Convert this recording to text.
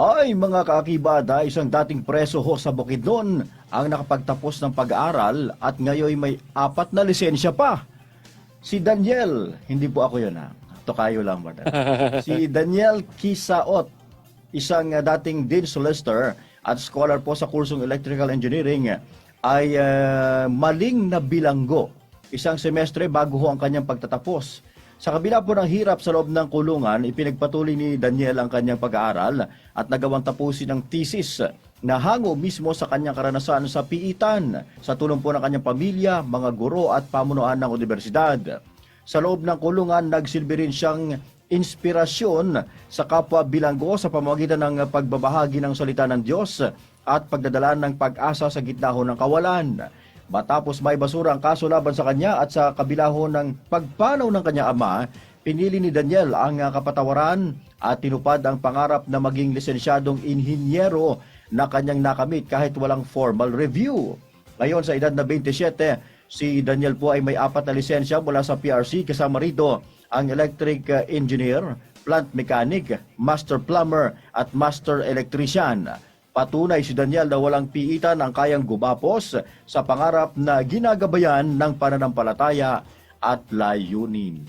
Ay, mga kaakibada, isang dating preso ho sa Bukidnon ang nakapagtapos ng pag-aaral at ngayon may 4 na lisensya pa. Si Daniel, hindi po ako yun ha. Tokayo lang ba? Si Daniel Kisaot, isang dating Dean Solicitor at scholar po sa kursong Electrical Engineering, ay maling na bilanggo. Isang semestre bago ho ang kanyang pagtatapos. Sa kabila po ng hirap sa loob ng kulungan, ipinagpatuloy ni Daniel ang kanyang pag-aaral at nagawang tapusin ng thesis na hango mismo sa kanyang karanasan sa piitan, sa tulong po ng kanyang pamilya, mga guro at pamunuan ng universidad. Sa loob ng kulungan, nagsilbi rin siyang inspirasyon sa kapwa bilanggo sa pamamagitan ng pagbabahagi ng salita ng Diyos at pagdadala ng pag-asa sa gitna ho ng kawalan. Matapos may basura ang kaso laban sa kanya at sa kabila ho ng pagpanaw ng kanyang ama, pinili ni Daniel ang kapatawaran at tinupad ang pangarap na maging lisensyadong inhinyero na kanyang nakamit kahit walang formal review. Ngayon sa edad na 27, si Daniel po ay may 4 na lisensya mula sa PRC, kasama rito ang electric engineer, plant mechanic, master plumber at master electrician. Patunay si Daniel na walang piitan ang kayang gumapos sa pangarap na ginagabayan ng pananampalataya at layunin.